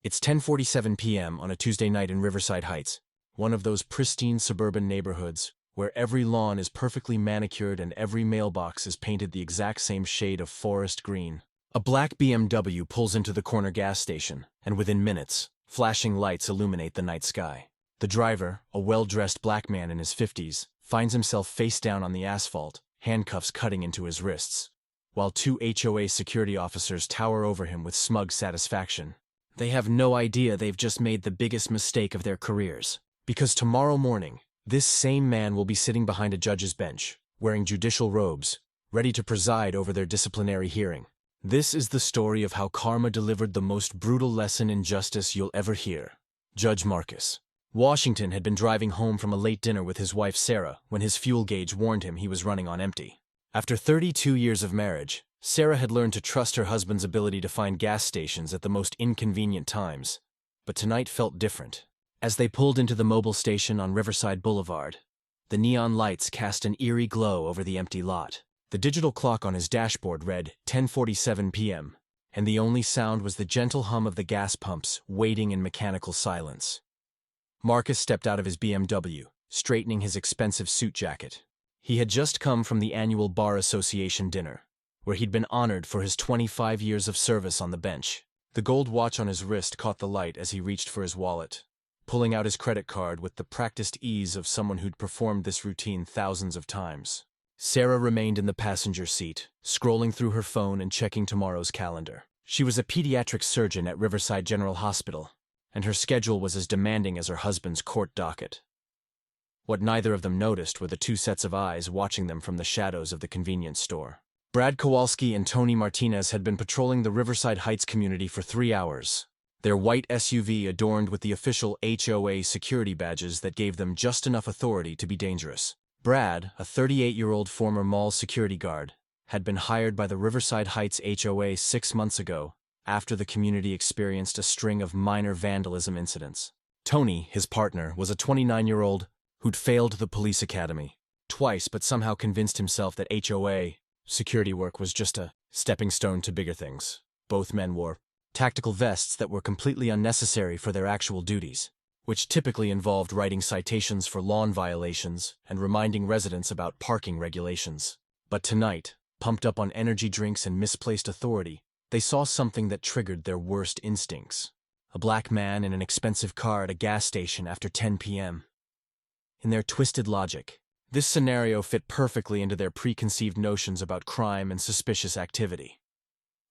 It's 10:47 p.m. on a Tuesday night in Riverside Heights, one of those pristine suburban neighborhoods where every lawn is perfectly manicured and every mailbox is painted the exact same shade of forest green. A black BMW pulls into the corner gas station, and within minutes, flashing lights illuminate the night sky. The driver, a well-dressed black man in his 50s, finds himself face down on the asphalt, handcuffs cutting into his wrists, while two HOA security officers tower over him with smug satisfaction. They have no idea they've just made the biggest mistake of their careers, because tomorrow morning, this same man will be sitting behind a judge's bench, wearing judicial robes, ready to preside over their disciplinary hearing. This is the story of how karma delivered the most brutal lesson in justice you'll ever hear. Judge Marcus. Washington had been driving home from a late dinner with his wife Sarah when his fuel gauge warned him he was running on empty. After 32 years of marriage, Sarah had learned to trust her husband's ability to find gas stations at the most inconvenient times. But tonight felt different. As they pulled into the mobile station on Riverside Boulevard, the neon lights cast an eerie glow over the empty lot. The digital clock on his dashboard read 10:47 p.m., and the only sound was the gentle hum of the gas pumps waiting in mechanical silence. Marcus stepped out of his BMW, straightening his expensive suit jacket. He had just come from the annual Bar Association dinner, where he'd been honored for his 25 years of service on the bench. The gold watch on his wrist caught the light as he reached for his wallet, pulling out his credit card with the practiced ease of someone who'd performed this routine thousands of times. Sarah remained in the passenger seat, scrolling through her phone and checking tomorrow's calendar. She was a pediatric surgeon at Riverside General Hospital, and her schedule was as demanding as her husband's court docket. What neither of them noticed were the two sets of eyes watching them from the shadows of the convenience store. Brad Kowalski and Tony Martinez had been patrolling the Riverside Heights community for 3 hours, their white SUV adorned with the official HOA security badges that gave them just enough authority to be dangerous. Brad, a 38-year-old former mall security guard, had been hired by the Riverside Heights HOA 6 months ago, after the community experienced a string of minor vandalism incidents. Tony, his partner, was a 29-year-old who'd failed the police academy twice but somehow convinced himself that HOA security work was just a stepping stone to bigger things. Both men wore tactical vests that were completely unnecessary for their actual duties, which typically involved writing citations for lawn violations and reminding residents about parking regulations. But tonight, pumped up on energy drinks and misplaced authority, they saw something that triggered their worst instincts. A black man in an expensive car at a gas station after 10 p.m. In their twisted logic, this scenario fit perfectly into their preconceived notions about crime and suspicious activity.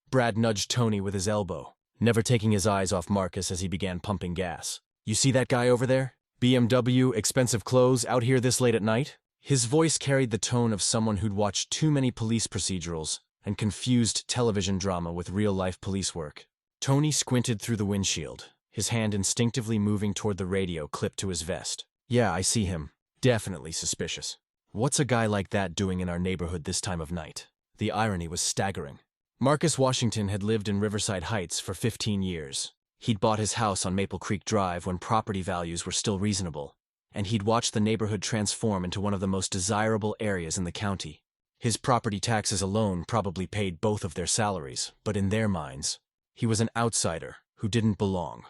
Brad nudged Tony with his elbow, never taking his eyes off Marcus as he began pumping gas. "You see that guy over there? BMW, expensive clothes, out here this late at night?" His voice carried the tone of someone who'd watched too many police procedurals and confused television drama with real-life police work. Tony squinted through the windshield, his hand instinctively moving toward the radio clipped to his vest. "Yeah, I see him. Definitely suspicious. What's a guy like that doing in our neighborhood this time of night?" The irony was staggering. Marcus Washington had lived in Riverside Heights for 15 years. He'd bought his house on Maple Creek Drive when property values were still reasonable, and he'd watched the neighborhood transform into one of the most desirable areas in the county. His property taxes alone probably paid both of their salaries, but in their minds, he was an outsider who didn't belong.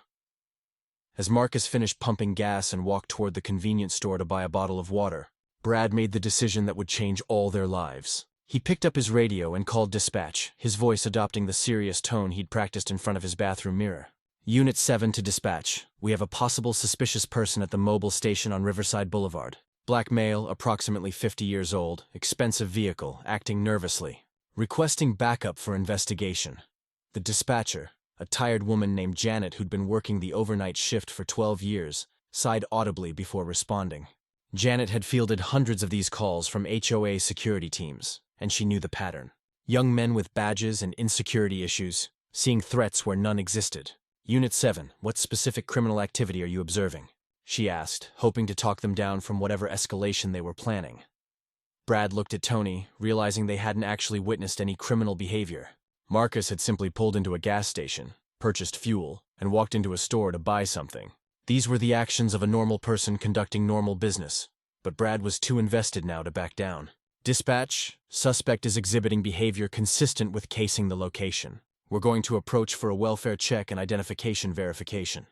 As Marcus finished pumping gas and walked toward the convenience store to buy a bottle of water, Brad made the decision that would change all their lives. He picked up his radio and called dispatch, his voice adopting the serious tone he'd practiced in front of his bathroom mirror. "Unit 7 to dispatch. We have a possible suspicious person at the mobile station on Riverside Boulevard. Black male, approximately 50 years old, expensive vehicle, acting nervously. Requesting backup for investigation." The dispatcher, a tired woman named Janet who'd been working the overnight shift for 12 years, sighed audibly before responding. Janet had fielded hundreds of these calls from HOA security teams, and she knew the pattern. Young men with badges and insecurity issues, seeing threats where none existed. "Unit 7, what specific criminal activity are you observing?" she asked, hoping to talk them down from whatever escalation they were planning. Brad looked at Tony, realizing they hadn't actually witnessed any criminal behavior. Marcus had simply pulled into a gas station, purchased fuel, and walked into a store to buy something. These were the actions of a normal person conducting normal business, but Brad was too invested now to back down. "Dispatch, suspect is exhibiting behavior consistent with casing the location. We're going to approach for a welfare check and identification verification.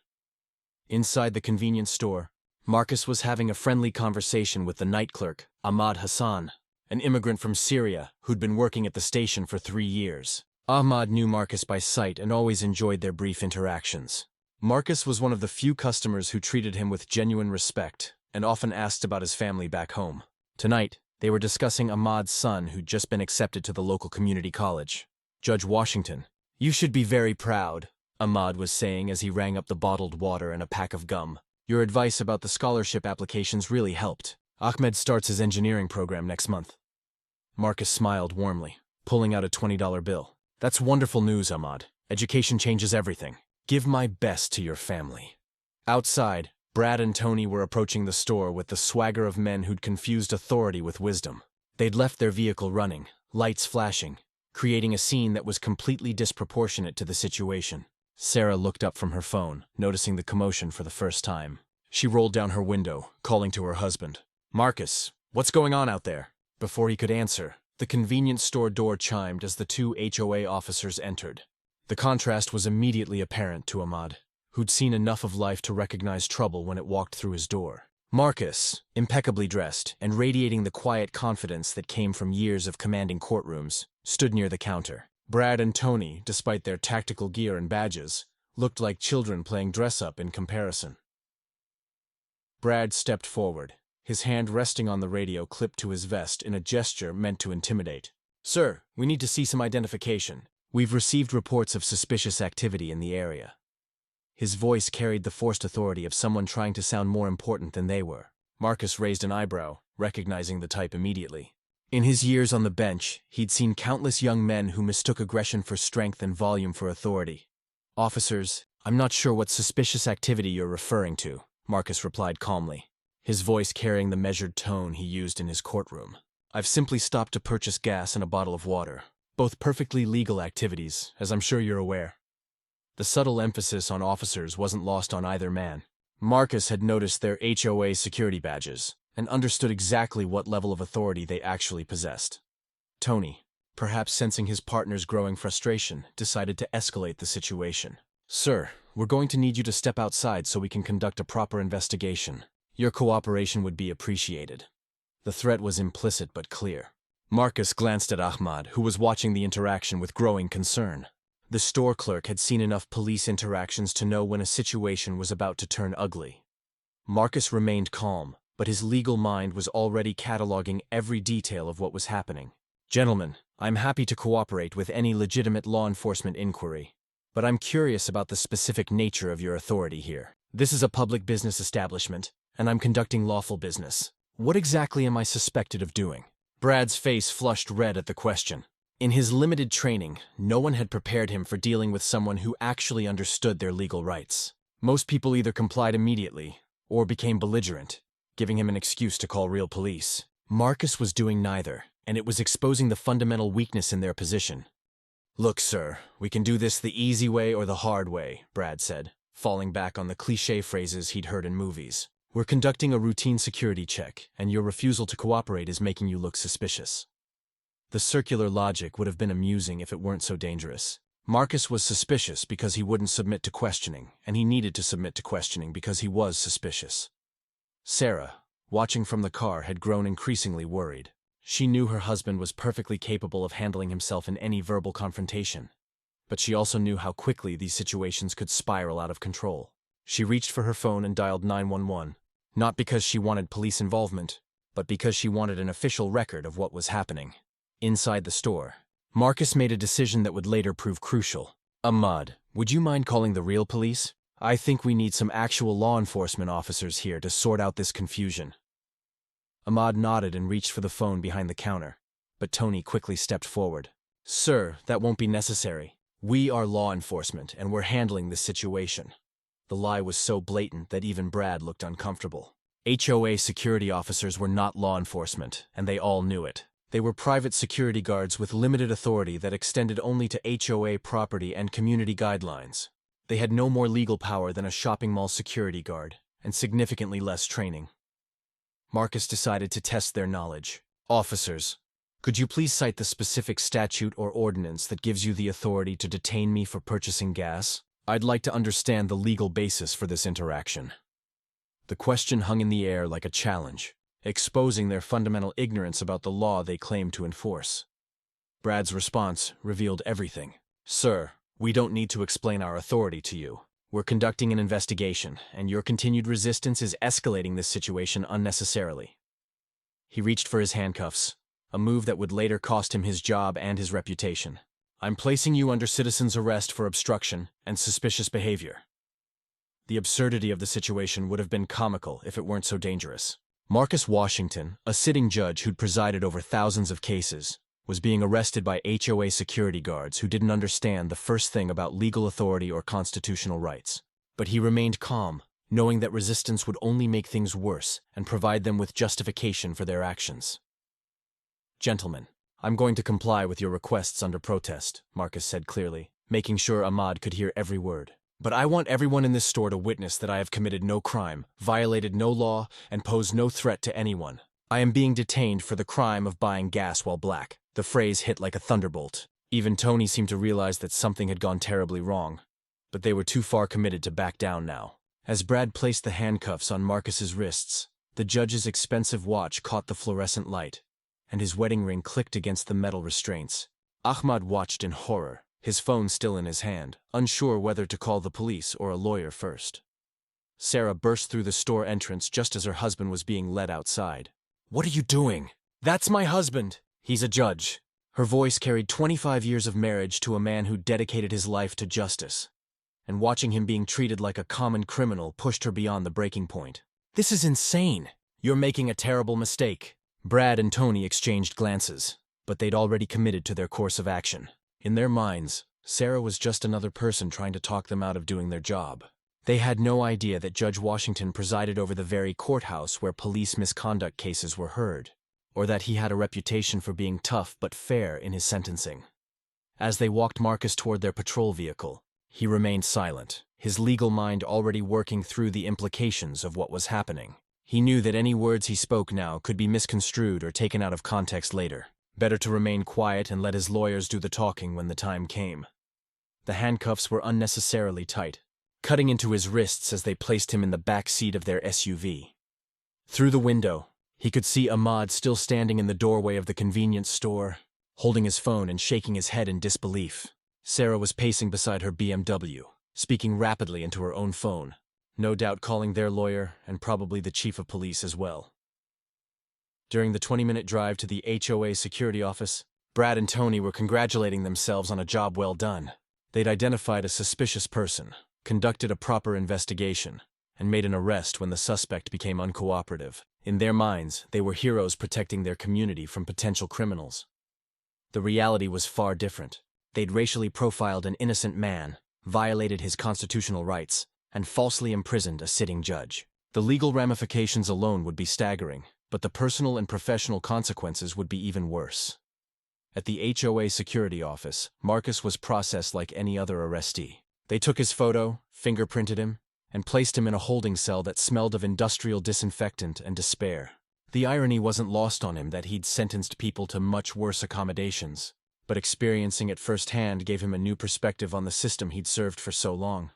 Inside the convenience store, Marcus was having a friendly conversation with the night clerk, Ahmad Hassan, an immigrant from Syria who'd been working at the station for 3 years. Ahmad knew Marcus by sight and always enjoyed their brief interactions. Marcus was one of the few customers who treated him with genuine respect and often asked about his family back home. Tonight, they were discussing Ahmad's son who'd just been accepted to the local community college. Judge Washington, you should be very proud, Ahmad was saying as he rang up the bottled water and a pack of gum. Your advice about the scholarship applications really helped. Ahmed starts his engineering program next month. Marcus smiled warmly, pulling out a $20 bill. That's wonderful news, Ahmad. Education changes everything. Give my best to your family. Outside, Brad and Tony were approaching the store with the swagger of men who'd confused authority with wisdom. They'd left their vehicle running, lights flashing, creating a scene that was completely disproportionate to the situation. Sarah looked up from her phone, noticing the commotion for the first time. She rolled down her window, calling to her husband. Marcus, what's going on out there? Before he could answer, the convenience store door chimed as the 2 HOA officers entered. The contrast was immediately apparent to Ahmad, who'd seen enough of life to recognize trouble when it walked through his door. Marcus, impeccably dressed and radiating the quiet confidence that came from years of commanding courtrooms, stood near the counter. Brad and Tony, despite their tactical gear and badges, looked like children playing dress-up in comparison. Brad stepped forward, his hand resting on the radio clipped to his vest in a gesture meant to intimidate. Sir, we need to see some identification. We've received reports of suspicious activity in the area. His voice carried the forced authority of someone trying to sound more important than they were. Marcus raised an eyebrow, recognizing the type immediately. In his years on the bench, he'd seen countless young men who mistook aggression for strength and volume for authority. Officers, I'm not sure what suspicious activity you're referring to, Marcus replied calmly, his voice carrying the measured tone he used in his courtroom. I've simply stopped to purchase gas and a bottle of water. Both perfectly legal activities, as I'm sure you're aware. The subtle emphasis on officers wasn't lost on either man. Marcus had noticed their HOA security badges and understood exactly what level of authority they actually possessed. Tony, perhaps sensing his partner's growing frustration, decided to escalate the situation. Sir, we're going to need you to step outside so we can conduct a proper investigation. Your cooperation would be appreciated. The threat was implicit but clear. Marcus glanced at Ahmad, who was watching the interaction with growing concern. The store clerk had seen enough police interactions to know when a situation was about to turn ugly. Marcus remained calm, but his legal mind was already cataloging every detail of what was happening. Gentlemen, I'm happy to cooperate with any legitimate law enforcement inquiry, but I'm curious about the specific nature of your authority here. This is a public business establishment, and I'm conducting lawful business. What exactly am I suspected of doing? Brad's face flushed red at the question. In his limited training, no one had prepared him for dealing with someone who actually understood their legal rights. Most people either complied immediately or became belligerent, giving him an excuse to call real police. Marcus was doing neither, and it was exposing the fundamental weakness in their position. Look, sir, we can do this the easy way or the hard way, Brad said, falling back on the cliché phrases he'd heard in movies. We're conducting a routine security check, and your refusal to cooperate is making you look suspicious. The circular logic would have been amusing if it weren't so dangerous. Marcus was suspicious because he wouldn't submit to questioning, and he needed to submit to questioning because he was suspicious. Sarah, watching from the car, had grown increasingly worried. She knew her husband was perfectly capable of handling himself in any verbal confrontation, but she also knew how quickly these situations could spiral out of control. She reached for her phone and dialed 911, not because she wanted police involvement, but because she wanted an official record of what was happening. Inside the store, Marcus made a decision that would later prove crucial. Ahmad, would you mind calling the real police? I think we need some actual law enforcement officers here to sort out this confusion. Ahmad nodded and reached for the phone behind the counter, but Tony quickly stepped forward. Sir, that won't be necessary. We are law enforcement, and we're handling this situation. The lie was so blatant that even Brad looked uncomfortable. HOA security officers were not law enforcement, and they all knew it. They were private security guards with limited authority that extended only to HOA property and community guidelines. They had no more legal power than a shopping mall security guard, and significantly less training. Marcus decided to test their knowledge. Officers, Could you please cite the specific statute or ordinance that gives you the authority to detain me for purchasing gas? I'd like to understand the legal basis for this interaction. The question hung in the air like a challenge, exposing their fundamental ignorance about the law they claimed to enforce. Brad's response revealed everything. Sir, we don't need to explain our authority to you. We're conducting an investigation, and your continued resistance is escalating this situation unnecessarily. He reached for his handcuffs, a move that would later cost him his job and his reputation. I'm placing you under citizen's arrest for obstruction and suspicious behavior. The absurdity of the situation would have been comical if it weren't so dangerous. Marcus Washington, a sitting judge who'd presided over thousands of cases, was being arrested by HOA security guards who didn't understand the first thing about legal authority or constitutional rights. But he remained calm, knowing that resistance would only make things worse and provide them with justification for their actions. Gentlemen, I'm going to comply with your requests under protest, Marcus said clearly, making sure Ahmad could hear every word. But I want everyone in this store to witness that I have committed no crime, violated no law, and posed no threat to anyone. I am being detained for the crime of buying gas while black. The phrase hit like a thunderbolt. Even Tony seemed to realize that something had gone terribly wrong. But they were too far committed to back down now. As Brad placed the handcuffs on Marcus's wrists, the judge's expensive watch caught the fluorescent light, and his wedding ring clicked against the metal restraints. Ahmad watched in horror, his phone still in his hand, unsure whether to call the police or a lawyer first. Sarah burst through the store entrance just as her husband was being led outside. "What are you doing?" "That's my husband. He's a judge." Her voice carried 25 years of marriage to a man who dedicated his life to justice, and watching him being treated like a common criminal pushed her beyond the breaking point. "This is insane. You're making a terrible mistake." Brad and Tony exchanged glances, but they'd already committed to their course of action. In their minds, Sarah was just another person trying to talk them out of doing their job. They had no idea that Judge Washington presided over the very courthouse where police misconduct cases were heard, or that he had a reputation for being tough but fair in his sentencing. As they walked Marcus toward their patrol vehicle, he remained silent, his legal mind already working through the implications of what was happening. He knew that any words he spoke now could be misconstrued or taken out of context later. Better to remain quiet and let his lawyers do the talking when the time came. The handcuffs were unnecessarily tight, cutting into his wrists as they placed him in the back seat of their SUV. Through the window, he could see Ahmad still standing in the doorway of the convenience store, holding his phone and shaking his head in disbelief. Sarah was pacing beside her BMW, speaking rapidly into her own phone, no doubt calling their lawyer and probably the chief of police as well. During the 20-minute drive to the HOA security office, Brad and Tony were congratulating themselves on a job well done. They'd identified a suspicious person, conducted a proper investigation, and made an arrest when the suspect became uncooperative. In their minds, they were heroes protecting their community from potential criminals. The reality was far different. They'd racially profiled an innocent man, violated his constitutional rights, and falsely imprisoned a sitting judge. The legal ramifications alone would be staggering, but the personal and professional consequences would be even worse. At the HOA security office, Marcus was processed like any other arrestee. They took his photo, fingerprinted him, and placed him in a holding cell that smelled of industrial disinfectant and despair. The irony wasn't lost on him that he'd sentenced people to much worse accommodations, but experiencing it firsthand gave him a new perspective on the system he'd served for so long.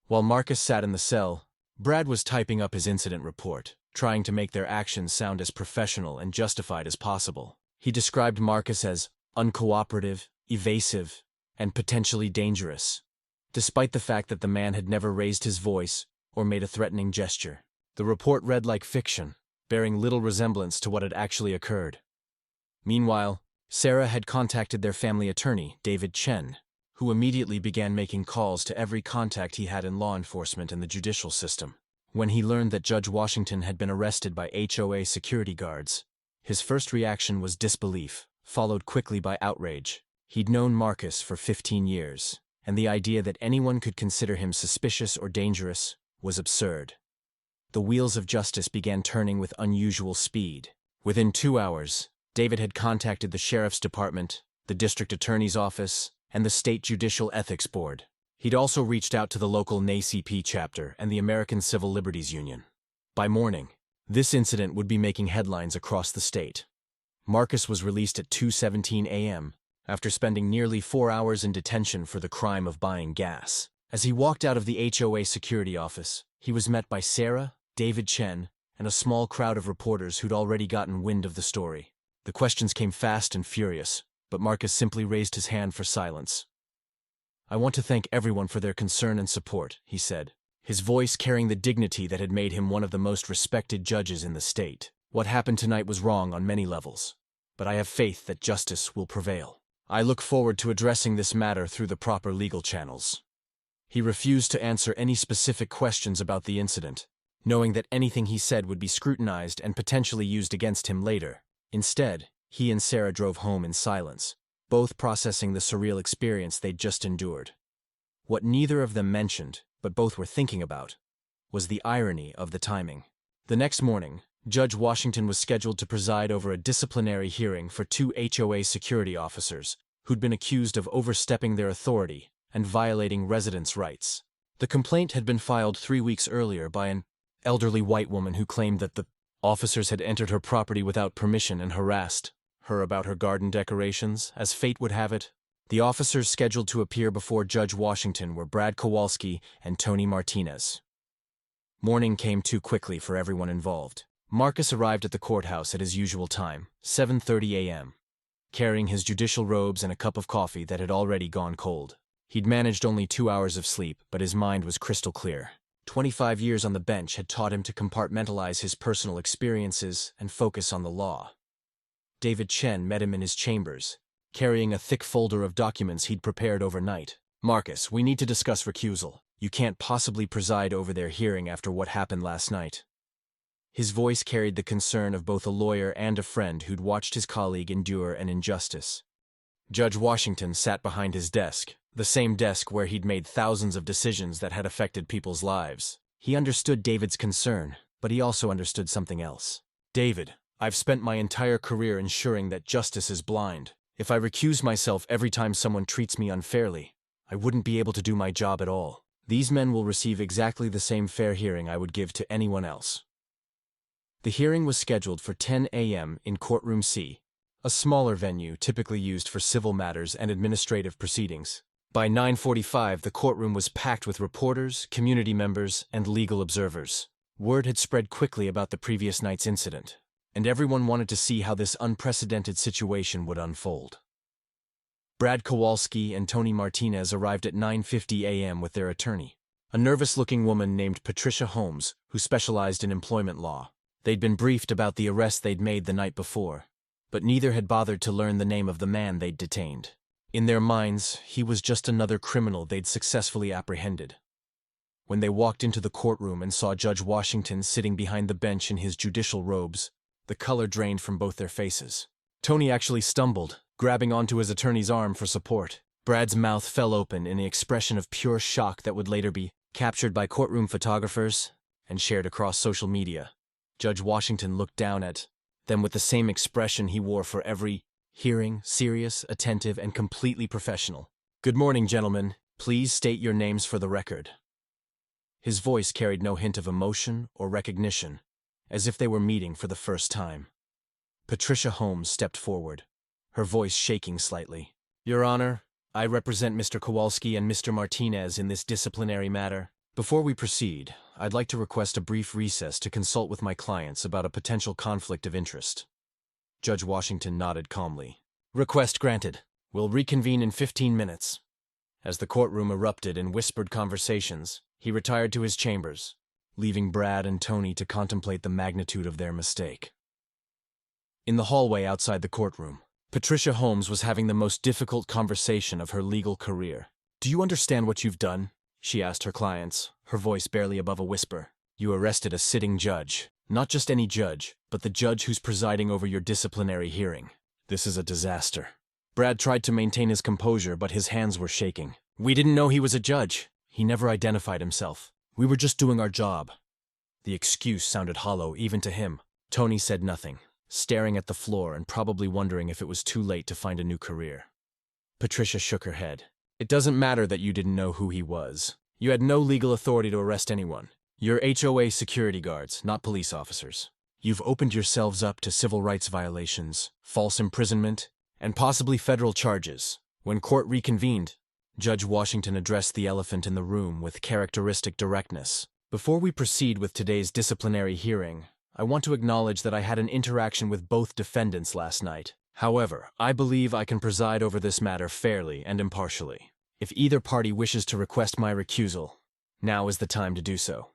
While Marcus sat in the cell, Brad was typing up his incident report, trying to make their actions sound as professional and justified as possible. He described Marcus as uncooperative, evasive, and potentially dangerous, despite the fact that the man had never raised his voice or made a threatening gesture. The report read like fiction, bearing little resemblance to what had actually occurred. Meanwhile, Sarah had contacted their family attorney, David Chen, who immediately began making calls to every contact he had in law enforcement and the judicial system. When he learned that Judge Washington had been arrested by HOA security guards, his first reaction was disbelief, followed quickly by outrage. He'd known Marcus for 15 years, and the idea that anyone could consider him suspicious or dangerous was absurd. The wheels of justice began turning with unusual speed. Within 2 hours, David had contacted the sheriff's department, the district attorney's office, and the state judicial ethics board. He'd also reached out to the local NACP chapter and the American Civil Liberties Union. By morning, this incident would be making headlines across the state. Marcus was released at 2:17 a.m. after spending nearly 4 hours in detention for the crime of buying gas. As he walked out of the HOA security office, he was met by Sarah, David Chen, and a small crowd of reporters who'd already gotten wind of the story. The questions came fast and furious, but Marcus simply raised his hand for silence. "I want to thank everyone for their concern and support," he said, his voice carrying the dignity that had made him one of the most respected judges in the state. "What happened tonight was wrong on many levels, but I have faith that justice will prevail. I look forward to addressing this matter through the proper legal channels." He refused to answer any specific questions about the incident, knowing that anything he said would be scrutinized and potentially used against him later. Instead, he and Sarah drove home in silence, both processing the surreal experience they'd just endured. What neither of them mentioned, but both were thinking about, was the irony of the timing. The next morning, Judge Washington was scheduled to preside over a disciplinary hearing for 2 HOA security officers who'd been accused of overstepping their authority and violating residents' rights. The complaint had been filed 3 weeks earlier by an elderly white woman who claimed that the officers had entered her property without permission and harassed her about her garden decorations. As fate would have it, the officers scheduled to appear before Judge Washington were Brad Kowalski and Tony Martinez. Morning came too quickly for everyone involved. Marcus arrived at the courthouse at his usual time, 7:30 a.m., carrying his judicial robes and a cup of coffee that had already gone cold. He'd managed only 2 hours of sleep, but his mind was crystal clear. 25 years on the bench had taught him to compartmentalize his personal experiences and focus on the law. David Chen met him in his chambers, carrying a thick folder of documents he'd prepared overnight. "Marcus, we need to discuss recusal. You can't possibly preside over their hearing after what happened last night." His voice carried the concern of both a lawyer and a friend who'd watched his colleague endure an injustice. Judge Washington sat behind his desk, the same desk where he'd made thousands of decisions that had affected people's lives. He understood David's concern, but he also understood something else. "David, I've spent my entire career ensuring that justice is blind. If I recuse myself every time someone treats me unfairly, I wouldn't be able to do my job at all. These men will receive exactly the same fair hearing I would give to anyone else." The hearing was scheduled for 10 a.m. in Courtroom C, a smaller venue typically used for civil matters and administrative proceedings. By 9:45, the courtroom was packed with reporters, community members, and legal observers. Word had spread quickly about the previous night's incident, and everyone wanted to see how this unprecedented situation would unfold. Brad Kowalski and Tony Martinez arrived at 9:50 a.m. with their attorney, a nervous-looking woman named Patricia Holmes, who specialized in employment law. They'd been briefed about the arrest they'd made the night before, but neither had bothered to learn the name of the man they'd detained. In their minds, he was just another criminal they'd successfully apprehended. When they walked into the courtroom and saw Judge Washington sitting behind the bench in his judicial robes, the color drained from both their faces. Tony actually stumbled, grabbing onto his attorney's arm for support. Brad's mouth fell open in an expression of pure shock that would later be captured by courtroom photographers and shared across social media. Judge Washington looked down at them with the same expression he wore for every hearing, serious, attentive, and completely professional. "Good morning, gentlemen. Please state your names for the record." His voice carried no hint of emotion or recognition, as if they were meeting for the first time. Patricia Holmes stepped forward, her voice shaking slightly. "Your Honor, I represent Mr. Kowalski and Mr. Martinez in this disciplinary matter. Before we proceed, I'd like to request a brief recess to consult with my clients about a potential conflict of interest." Judge Washington nodded calmly. "Request granted. We'll reconvene in 15 minutes. As the courtroom erupted in whispered conversations, he retired to his chambers, leaving Brad and Tony to contemplate the magnitude of their mistake. In the hallway outside the courtroom, Patricia Holmes was having the most difficult conversation of her legal career. "Do you understand what you've done?" she asked her clients, her voice barely above a whisper. "You arrested a sitting judge. Not just any judge, but the judge who's presiding over your disciplinary hearing. This is a disaster." Brad tried to maintain his composure, but his hands were shaking. "We didn't know he was a judge. He never identified himself. We were just doing our job." The excuse sounded hollow even to him. Tony said nothing, staring at the floor and probably wondering if it was too late to find a new career. Patricia shook her head. "It doesn't matter that you didn't know who he was. You had no legal authority to arrest anyone. You're HOA security guards, not police officers. You've opened yourselves up to civil rights violations, false imprisonment, and possibly federal charges. When court reconvened, Judge Washington addressed the elephant in the room with characteristic directness. Before we proceed with today's disciplinary hearing, I want to acknowledge that I had an interaction with both defendants last night. However, I believe I can preside over this matter fairly and impartially. If either party wishes to request my recusal, now is the time to do so.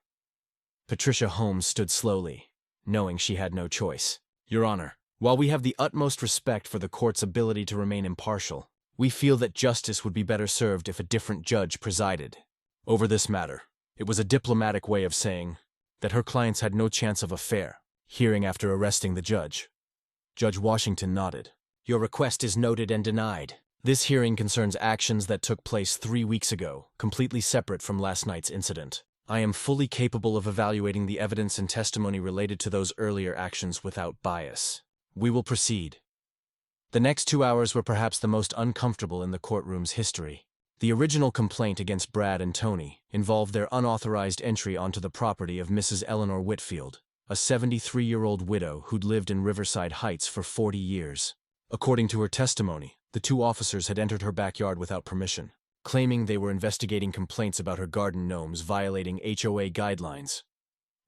Patricia Holmes stood slowly, knowing she had no choice. Your Honor, while we have the utmost respect for the court's ability to remain impartial, we feel that justice would be better served if a different judge presided over this matter. It was a diplomatic way of saying that her clients had no chance of a fair hearing after arresting the judge. Judge Washington nodded. Your request is noted and denied. This hearing concerns actions that took place 3 weeks ago, completely separate from last night's incident. I am fully capable of evaluating the evidence and testimony related to those earlier actions without bias. We will proceed. The next 2 hours were perhaps the most uncomfortable in the courtroom's history. The original complaint against Brad and Tony involved their unauthorized entry onto the property of Mrs. Eleanor Whitfield, a 73-year-old widow who'd lived in Riverside Heights for 40 years. According to her testimony, the 2 officers had entered her backyard without permission, claiming they were investigating complaints about her garden gnomes violating HOA guidelines.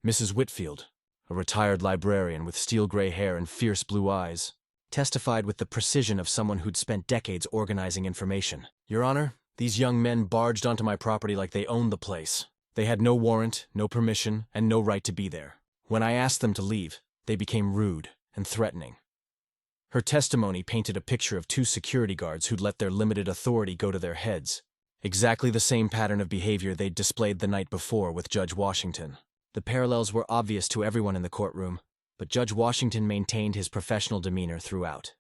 Mrs. Whitfield, a retired librarian with steel-gray hair and fierce blue eyes, testified with the precision of someone who'd spent decades organizing information. Your Honor, these young men barged onto my property like they owned the place. They had no warrant, no permission, and no right to be there. When I asked them to leave, they became rude and threatening. Her testimony painted a picture of 2 security guards who'd let their limited authority go to their heads. Exactly the same pattern of behavior they'd displayed the night before with Judge Washington. The parallels were obvious to everyone in the courtroom, but Judge Washington maintained his professional demeanor throughout.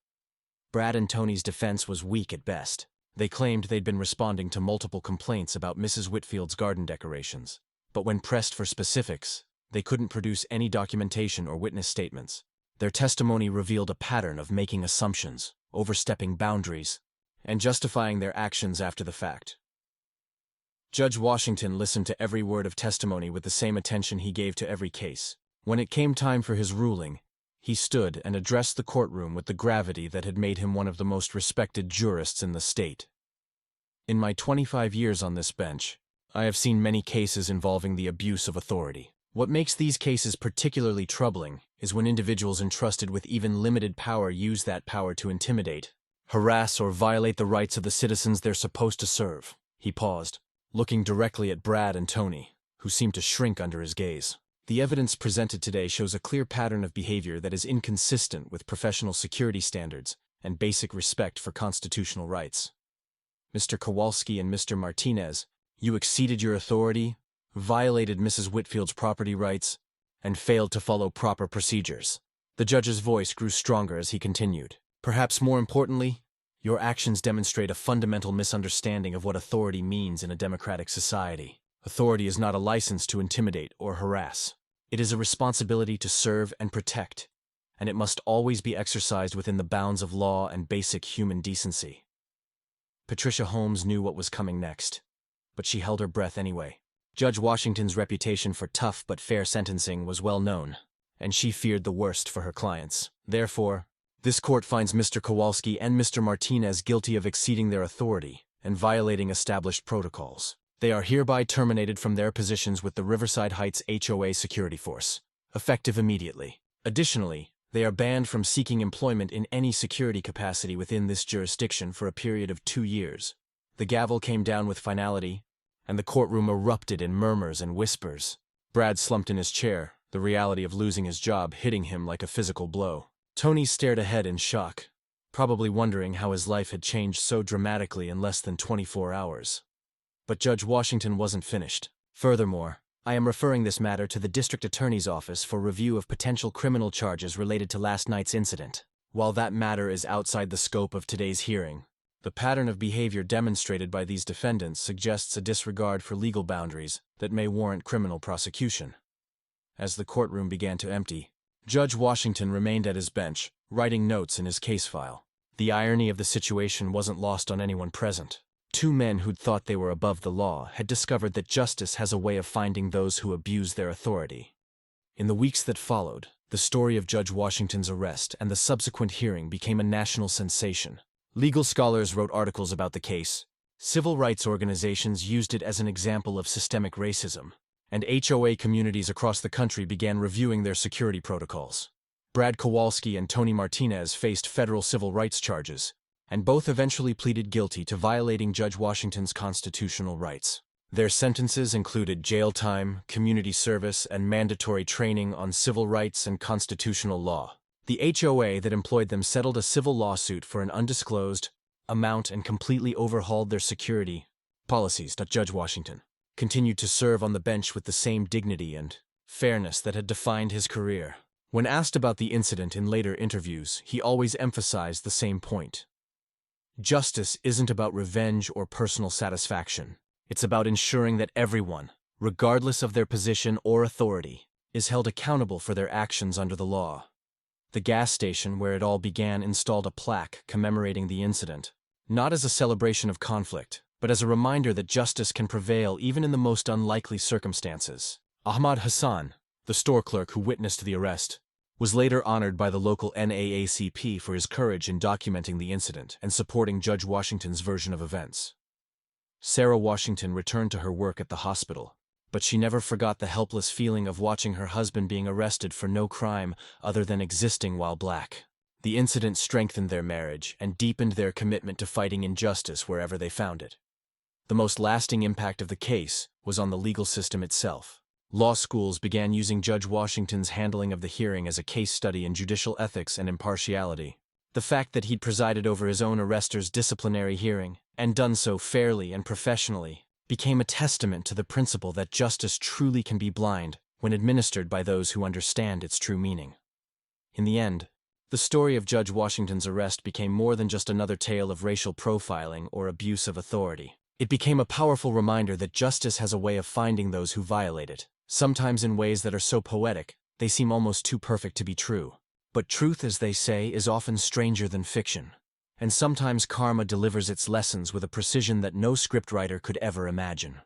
Brad and Tony's defense was weak at best. They claimed they'd been responding to multiple complaints about Mrs. Whitfield's garden decorations, but when pressed for specifics, they couldn't produce any documentation or witness statements. Their testimony revealed a pattern of making assumptions, overstepping boundaries, and justifying their actions after the fact. Judge Washington listened to every word of testimony with the same attention he gave to every case. When it came time for his ruling, he stood and addressed the courtroom with the gravity that had made him one of the most respected jurists in the state. In my 25 years on this bench, I have seen many cases involving the abuse of authority. What makes these cases particularly troubling is when individuals entrusted with even limited power use that power to intimidate, harass, or violate the rights of the citizens they're supposed to serve. He paused, looking directly at Brad and Tony, who seemed to shrink under his gaze. The evidence presented today shows a clear pattern of behavior that is inconsistent with professional security standards and basic respect for constitutional rights. Mr. Kowalski and Mr. Martinez, you exceeded your authority, violated Mrs. Whitfield's property rights, and failed to follow proper procedures. The judge's voice grew stronger as he continued. Perhaps more importantly, your actions demonstrate a fundamental misunderstanding of what authority means in a democratic society. Authority is not a license to intimidate or harass. It is a responsibility to serve and protect, and it must always be exercised within the bounds of law and basic human decency. Patricia Holmes knew what was coming next, but she held her breath anyway. Judge Washington's reputation for tough but fair sentencing was well known, and she feared the worst for her clients. Therefore, this court finds Mr. Kowalski and Mr. Martinez guilty of exceeding their authority and violating established protocols. They are hereby terminated from their positions with the Riverside Heights HOA security force, effective immediately. Additionally, they are banned from seeking employment in any security capacity within this jurisdiction for a period of 2 years. The gavel came down with finality, and the courtroom erupted in murmurs and whispers. Brad slumped in his chair, the reality of losing his job hitting him like a physical blow. Tony stared ahead in shock, probably wondering how his life had changed so dramatically in less than 24 hours. But Judge Washington wasn't finished. Furthermore, I am referring this matter to the District Attorney's Office for review of potential criminal charges related to last night's incident. While that matter is outside the scope of today's hearing, the pattern of behavior demonstrated by these defendants suggests a disregard for legal boundaries that may warrant criminal prosecution. As the courtroom began to empty, Judge Washington remained at his bench, writing notes in his case file. The irony of the situation wasn't lost on anyone present. 2 men who'd thought they were above the law had discovered that justice has a way of finding those who abuse their authority. In the weeks that followed, the story of Judge Washington's arrest and the subsequent hearing became a national sensation. Legal scholars wrote articles about the case. Civil rights organizations used it as an example of systemic racism, and HOA communities across the country began reviewing their security protocols. Brad Kowalski and Tony Martinez faced federal civil rights charges, and both eventually pleaded guilty to violating Judge Washington's constitutional rights. Their sentences included jail time, community service, and mandatory training on civil rights and constitutional law. The HOA that employed them settled a civil lawsuit for an undisclosed amount and completely overhauled their security policies. Judge Washington continued to serve on the bench with the same dignity and fairness that had defined his career. When asked about the incident in later interviews, he always emphasized the same point. Justice isn't about revenge or personal satisfaction. It's about ensuring that everyone, regardless of their position or authority, is held accountable for their actions under the law. The gas station where it all began installed a plaque commemorating the incident, not as a celebration of conflict, but as a reminder that justice can prevail even in the most unlikely circumstances. Ahmad Hassan, the store clerk who witnessed the arrest, was later honored by the local NAACP for his courage in documenting the incident and supporting Judge Washington's version of events. Sarah Washington returned to her work at the hospital, but she never forgot the helpless feeling of watching her husband being arrested for no crime other than existing while black. The incident strengthened their marriage and deepened their commitment to fighting injustice wherever they found it. The most lasting impact of the case was on the legal system itself. Law schools began using Judge Washington's handling of the hearing as a case study in judicial ethics and impartiality. The fact that he'd presided over his own arrestor's disciplinary hearing, and done so fairly and professionally, became a testament to the principle that justice truly can be blind when administered by those who understand its true meaning. In the end, the story of Judge Washington's arrest became more than just another tale of racial profiling or abuse of authority. It became a powerful reminder that justice has a way of finding those who violate it, sometimes in ways that are so poetic, they seem almost too perfect to be true. But truth, as they say, is often stranger than fiction. And sometimes karma delivers its lessons with a precision that no scriptwriter could ever imagine.